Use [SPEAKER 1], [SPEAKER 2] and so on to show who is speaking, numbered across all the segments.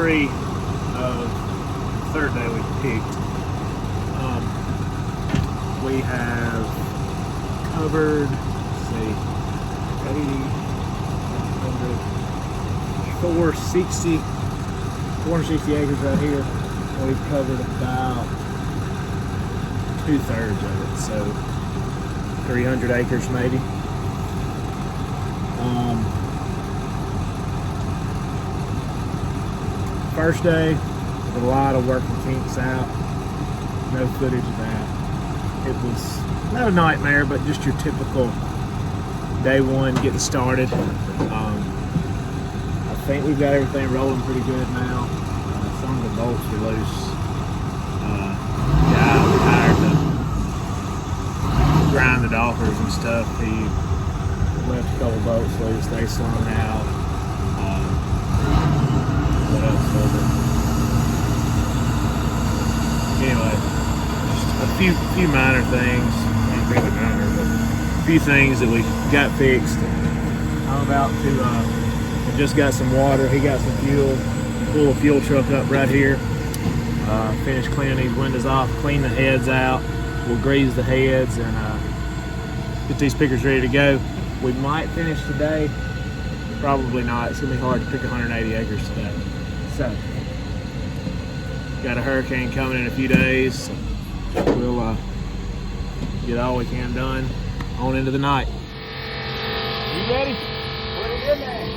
[SPEAKER 1] 3 of the third day we picked. We have covered, let's see, 80, 460 acres right here. We've covered about 2/3 of it, so 300 acres maybe. First day, a lot of working kinks out. No footage of that. It was not a nightmare, but just your typical day one getting started. I think we've got everything rolling pretty good now. Some of the bolts were loose. Yeah, we hired to grind the doffers and stuff. He left a couple bolts loose. They slung out. What else was it? Anyway, just a few minor things. Not really minor, but a few things that we got fixed. I'm about to. I just got some water. He got some fuel. Pull a fuel truck up right here. Finish cleaning these windows off. Clean the heads out. We'll grease the heads and get these pickers ready to go. We might finish today. Probably not. It's gonna be hard to pick 180 acres today. So, got a hurricane coming in a few days. So we'll get all we can done on into the night. You ready?
[SPEAKER 2] Put it in there.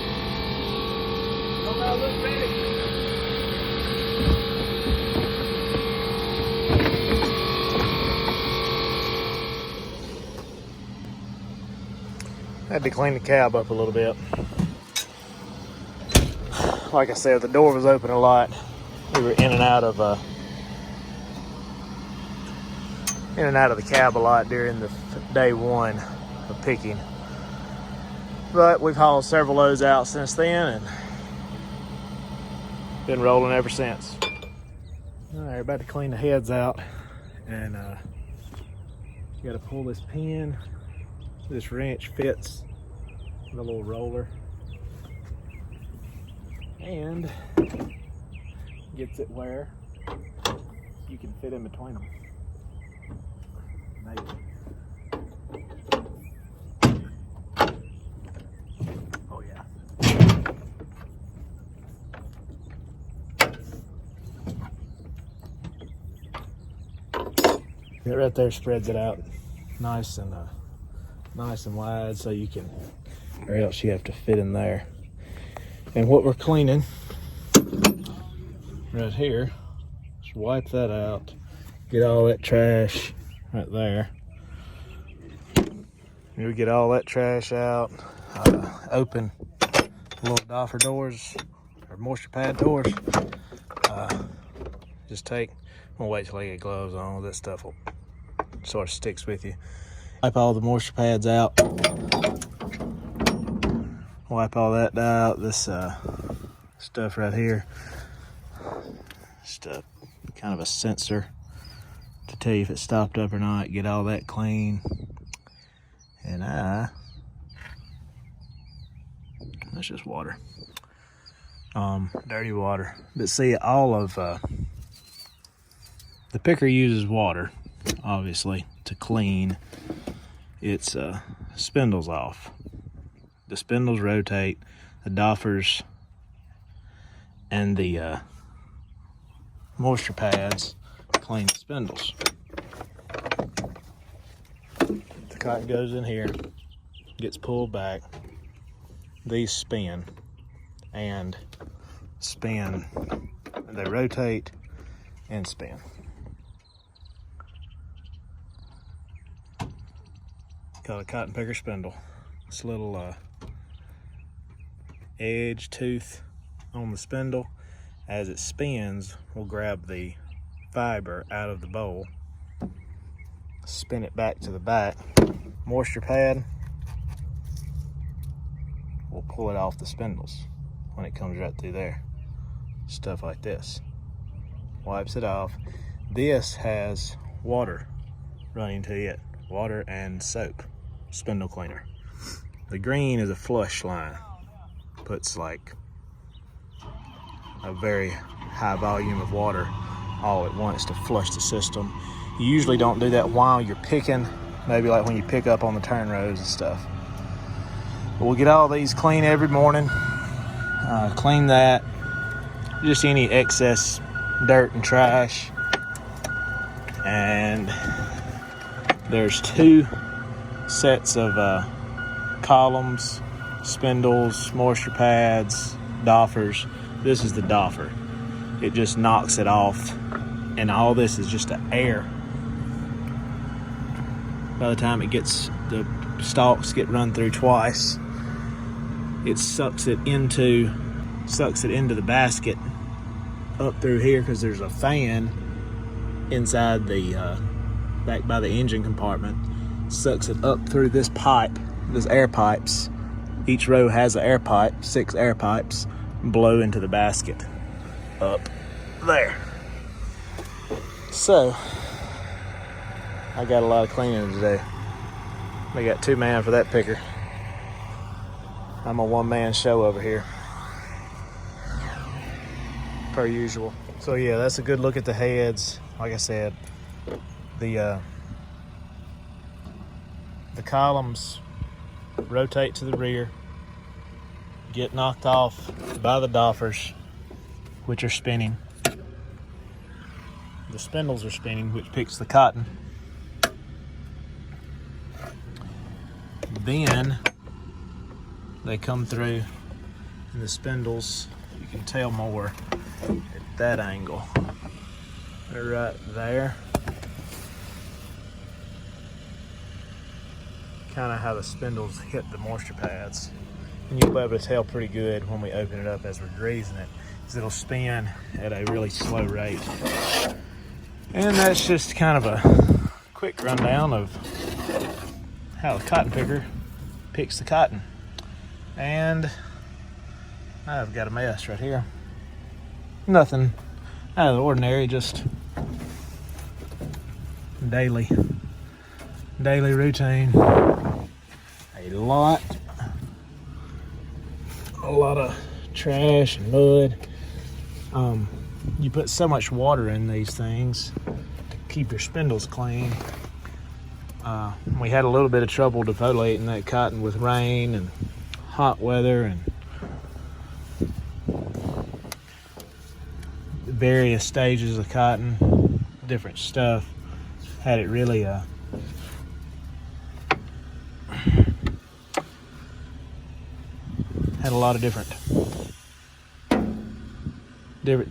[SPEAKER 2] Come out, look ready.
[SPEAKER 1] Had to clean the cab up a little bit. Like I said, the door was open a lot. We were in and out of the cab a lot during the day one of picking. But we've hauled several loads out since then and been rolling ever since. All right, about to clean the heads out, and you got to pull this pin. This wrench fits the little roller and gets it where you can fit in between them. Maybe. Oh yeah. That right there spreads it out nice and wide, so you can, or else you have to fit in there. And what we're cleaning right here, just wipe that out, get all that trash right there. You get all that trash out, open little doffer doors or moisture pad doors. Just take, I'm gonna wait till I get gloves on. This stuff will sort of sticks with you. Wipe all the moisture pads out. Wipe all that out. This stuff right here, just kind of a sensor to tell you if it stopped up or not. Get all that clean. And that's just water, dirty water. But see, all of the picker uses water, obviously, to clean its spindles off. The spindles rotate, the doffers and the moisture pads clean the spindles. The cotton goes in here, gets pulled back, these spin, and they rotate and spin. Called a cotton picker spindle. This little edge tooth on the spindle, as it spins, will grab the fiber out of the bowl, spin it back to the back. Moisture pad will pull it off the spindles when it comes right through there. Stuff like this. Wipes it off. This has water running to it. Water and soap. Spindle cleaner. The green is a flush line. Puts like a very high volume of water all at once to flush the system. You usually don't do that while you're picking, maybe like when you pick up on the turn rows and stuff. But we'll get all these clean every morning. Clean that, just any excess dirt and trash. And there's 2 sets of columns, spindles, moisture pads, doffers. This is the doffer. It just knocks it off, and all this is just the air. By the time it gets, the stalks get run through twice, it sucks it into the basket up through here, because there's a fan inside the back by the engine compartment. Sucks it up through this pipe, this air pipes. Each row has an air pipe, 6 air pipes, blow into the basket up there. So I got a lot of cleaning today. We got 2 men for that picker. I'm a 1-man show over here, per usual. So yeah, that's a good look at the heads. Like I said, the columns rotate to the rear, get knocked off by the doffers, which are spinning. The spindles are spinning, which picks the cotton. Then they come through, and the spindles, you can tell more at that angle. They're right there. Kind of how the spindles hit the moisture pads. And you'll be able to tell pretty good when we open it up as we're greasing it, because it'll spin at a really slow rate. And that's just kind of a quick rundown of how a cotton picker picks the cotton. And I've got a mess right here. Nothing out of the ordinary, just daily routine. A lot of trash and mud. You put so much water in these things to keep your spindles clean. We had a little bit of trouble defoliating that cotton with rain and hot weather and various stages of cotton, different stuff. Had it really had a lot of different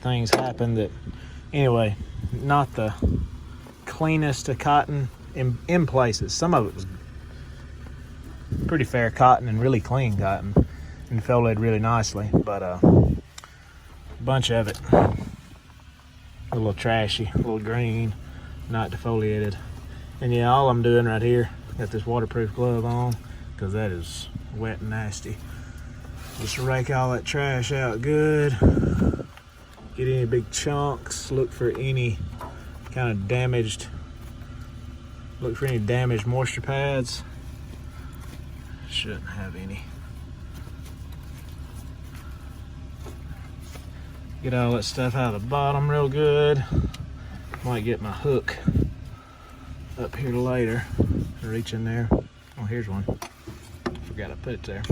[SPEAKER 1] things happen that, anyway, not the cleanest of cotton in places. Some of it was pretty fair cotton and really clean cotton and foliated really nicely, but a bunch of it a little trashy, a little green, not defoliated. And yeah, all I'm doing right here, got this waterproof glove on because that is wet and nasty. Just rake all that trash out good, get any big chunks, look for any kind of damaged moisture pads. Shouldn't have any. Get all that stuff out of the bottom real good. Might get my hook up here later. Reach in there. Oh, here's one. Forgot I put it there.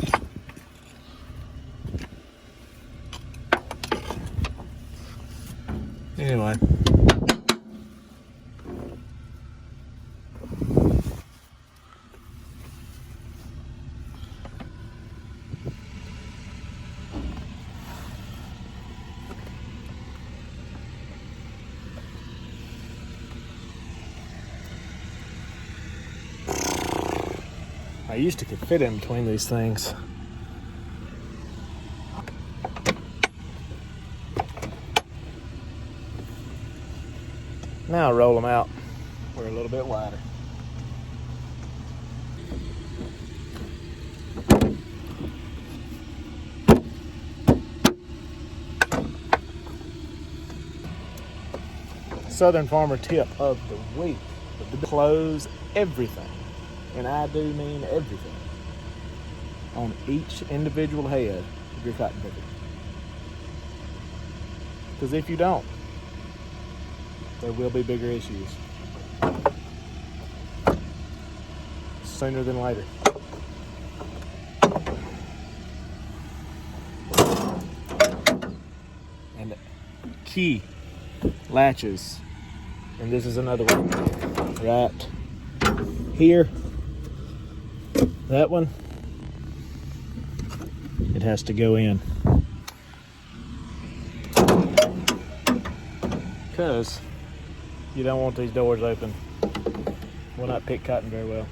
[SPEAKER 1] Anyway. I used to could fit in between these things. Now roll them out. We're a little bit wider. Southern Farmer tip of the week: close everything, and I do mean everything, on each individual head of your cotton picker. Because if you don't, there will be bigger issues. Sooner than later. And key latches. And this is another one. Right here. That one. It has to go in. Because you don't want these doors open. Will not pick cotton very well.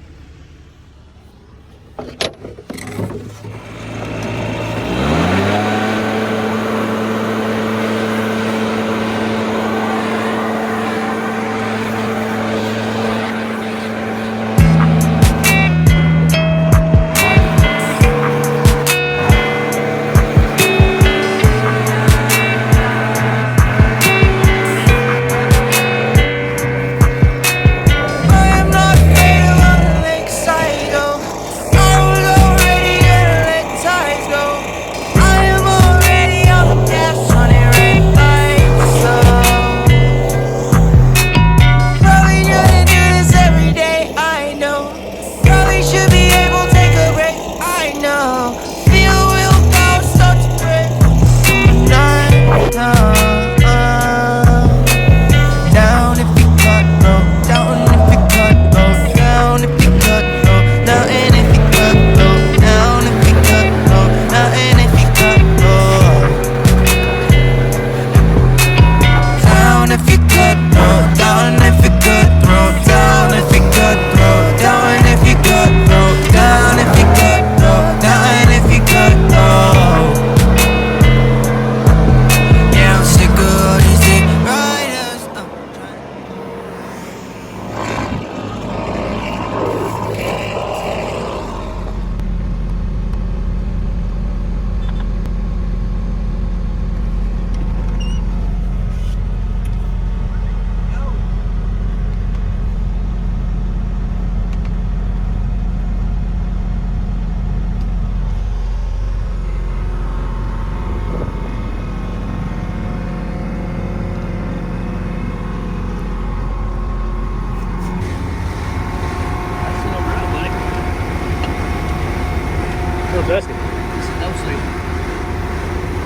[SPEAKER 1] Dusty.
[SPEAKER 3] No seal.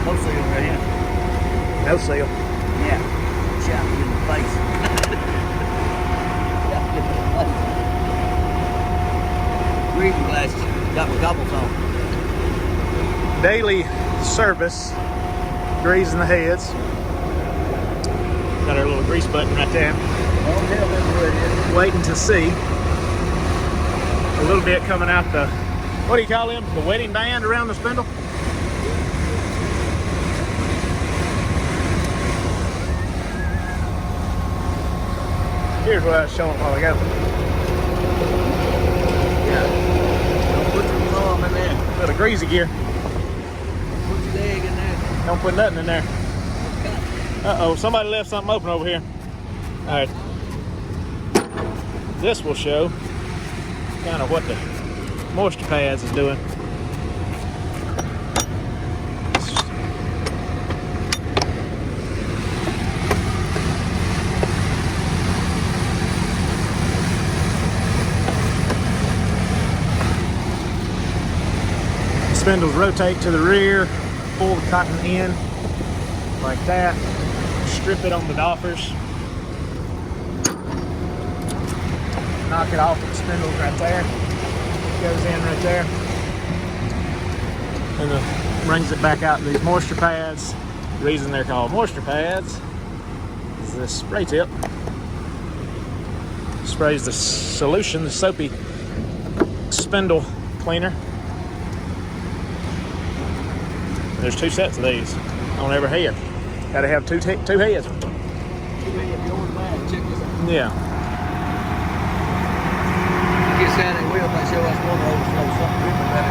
[SPEAKER 3] No seal right here.
[SPEAKER 1] No seal.
[SPEAKER 3] Yeah. Shot me in the face. Shot me in the face. Reading glasses. Got my goggles on.
[SPEAKER 1] Daily service. Greasing the heads. Got our little grease button right there.
[SPEAKER 3] Oh, hell, that's where it is.
[SPEAKER 1] Waiting to see a little bit coming out the, what do you call them? The wedding band around the spindle? Here's what I was showing a while ago.
[SPEAKER 3] Yeah. Don't put the thumb in there.
[SPEAKER 1] Little greasy gear.
[SPEAKER 3] Put your leg in there.
[SPEAKER 1] Don't put nothing in there. Uh-oh, somebody left something open over here. All right. This will show kind of what the moisture pads is doing. Spindles rotate to the rear, pull the cotton in like that, strip it on the doffers, knock it off with the spindles right there, goes in right there, and then brings it back out to these moisture pads. The reason they're called moisture pads is this spray tip sprays the solution, the soapy spindle cleaner. There's two sets of these on every head. Got to have two heads.
[SPEAKER 3] Check this out.
[SPEAKER 1] Yeah.
[SPEAKER 3] Get down that wheel, make sure that's one of those, something different about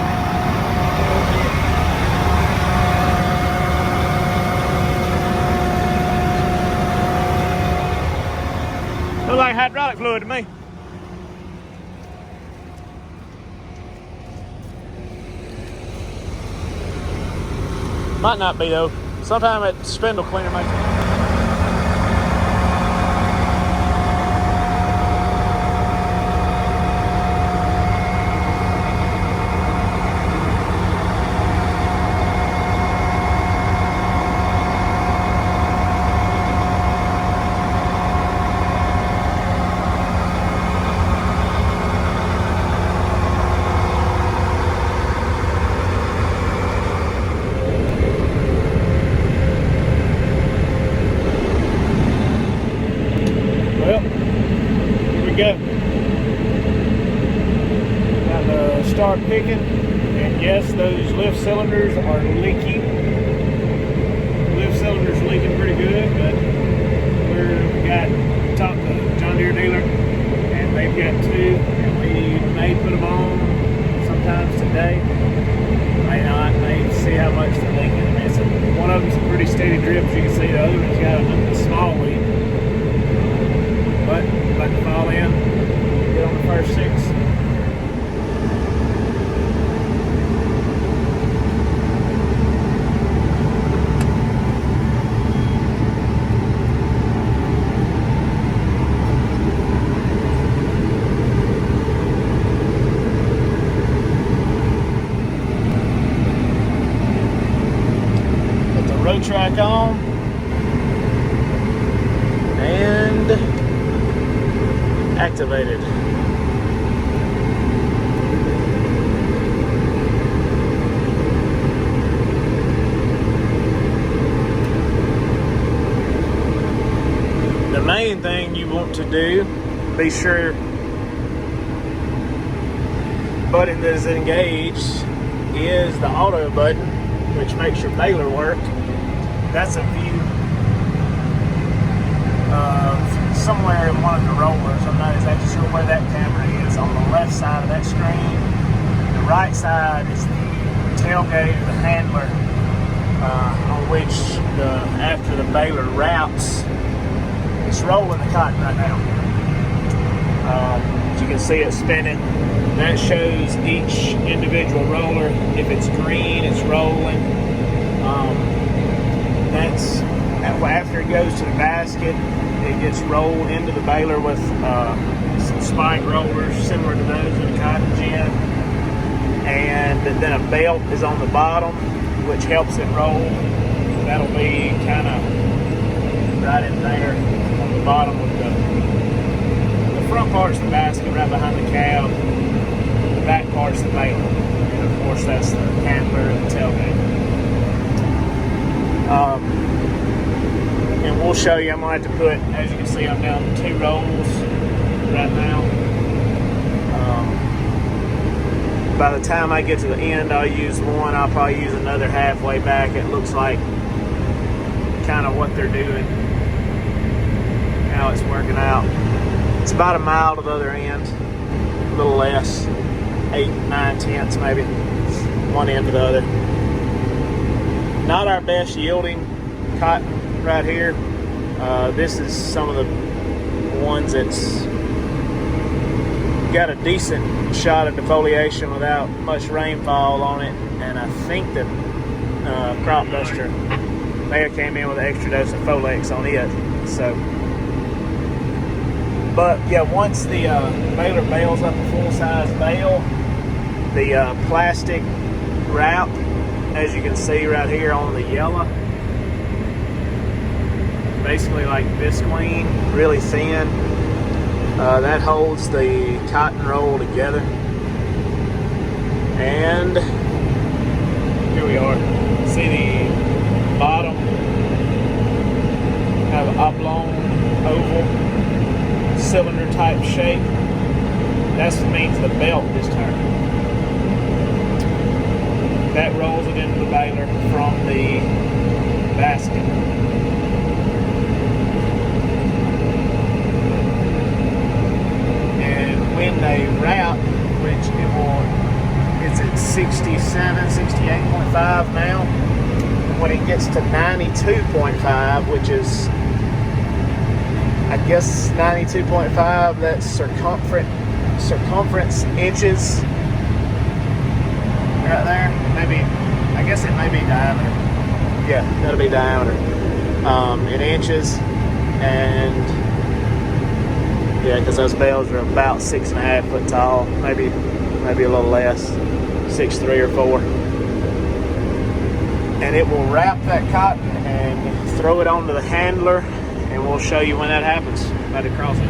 [SPEAKER 3] it.
[SPEAKER 1] Looks like hydraulic fluid to me. Might not be though. Sometimes that spindle cleaner makes it. go. Got to start picking, and yes, those lift cylinders are leaking. Lift cylinders are leaking pretty good, but we got talked to John Deere dealer, and they've got two, and we may put them on sometimes today. May not. May see how much they're leaking. One of them's a pretty steady drip, as you can see. The other one's got a small leak. But about to fall in, get on the first 6. Road track on and activated. The main thing you want to do, be sure button that is engaged is the auto button, which makes your baler work. That's a view of somewhere in one of the rollers. I'm not exactly sure where that camera is. On the left side of that screen, the right side is the tailgate of the handler, on which after the baler routes, it's rolling the cotton right now. As you can see it spinning. That shows each individual roller. If it's green, it's rolling. That's after it goes to the basket, it gets rolled into the baler with some spike rollers similar to those in the cotton gin, and then a belt is on the bottom which helps it roll. That'll be kind of right in there on the bottom of the front part's the basket right behind the cab, the back part's the baler, and of course that's the handler and the tailgate. And we'll show you. I'm going to have to put, as you can see, I'm down 2 rolls right now. By the time I get to the end, I'll use one. I'll probably use another halfway back. It looks like kind of what they're doing, how it's working out. It's about a mile to the other end, a little less, 8-9 tenths maybe, one end to the other. Not our best yielding cotton right here. This is some of the ones that's got a decent shot of defoliation without much rainfall on it, and I think that Crop Duster may have came in with an extra dose of Folex on it. So, but yeah, once the baler bales up a full-size bale, the plastic wrap, as you can see right here on the yellow, basically like visqueen, really thin. That holds the cotton roll together. And here we are. See the bottom have an oblong, oval, cylinder type shape. That means the belt is turned. That rolls it into the baler from the basket. And when they wrap, which it's at 67, 68.5 now. When it gets to 92.5, which is, I guess 92.5, that's circumference inches. Right there, maybe, I guess it may be diameter. Yeah, that'll be diameter in inches, and yeah, because those bales are about 6.5 foot tall, maybe a little less, 6'3" or 4. And it will wrap that cotton and throw it onto the handler, and we'll show you when that happens. About to cross it.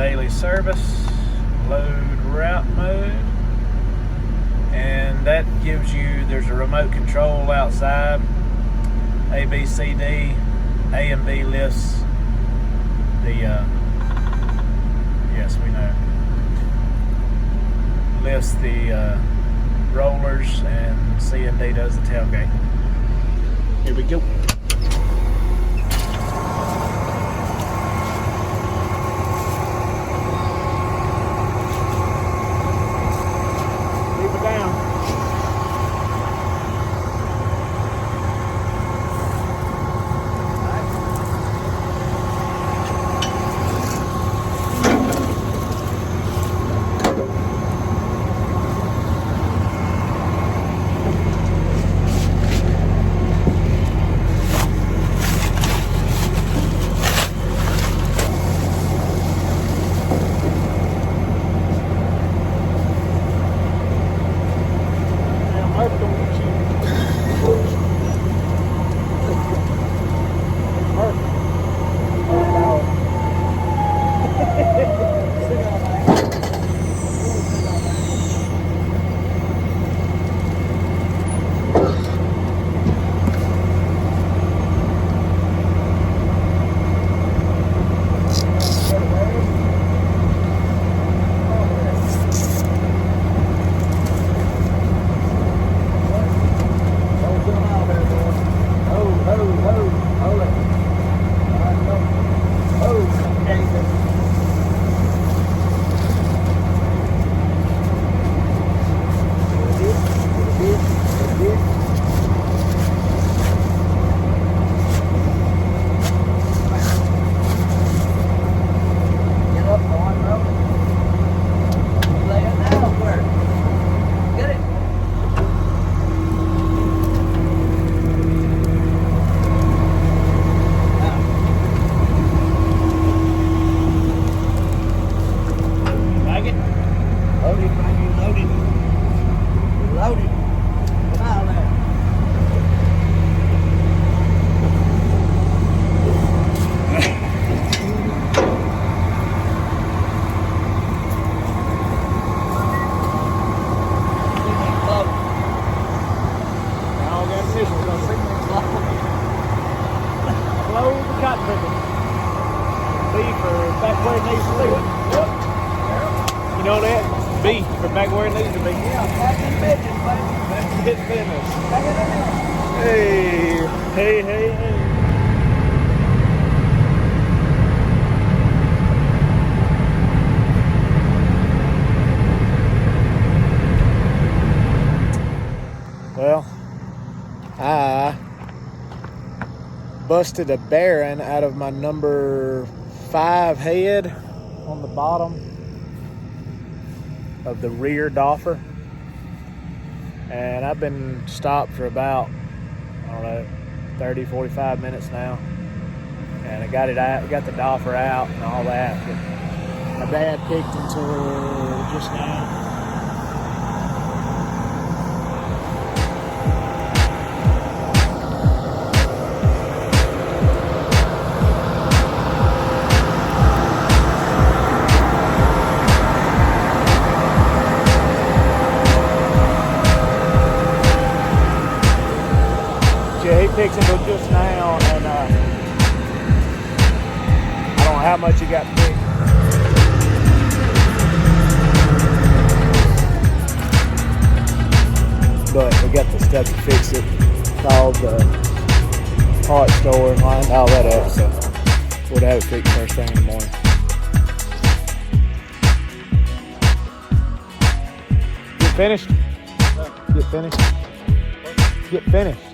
[SPEAKER 1] daily service, load route mode, and that gives you, there's a remote control outside, A, B, C, D, A and B lifts the, yes we know, lifts the rollers, and C and D does the tailgate. Here we go. Leave it down. You know that? B for back where it needs to be.
[SPEAKER 3] Yeah, back in business, baby.
[SPEAKER 1] Back to hit business.
[SPEAKER 3] Back in business.
[SPEAKER 1] Hey, hey, hey, hey. Well, I busted a bearing out of my number 5 head on the bottom of the rear doffer, and I've been stopped for about, I don't know, 30-45 minutes now, and I got it out, got the doffer out and all that, but my dad picked until just now. Yeah, he picked until just now, and I don't know how much he got picked. But we got the stuff to fix it. Called the part store and lined all that up, so we'll have it fixed first thing in the morning. Get finished? Get finished? Get finished.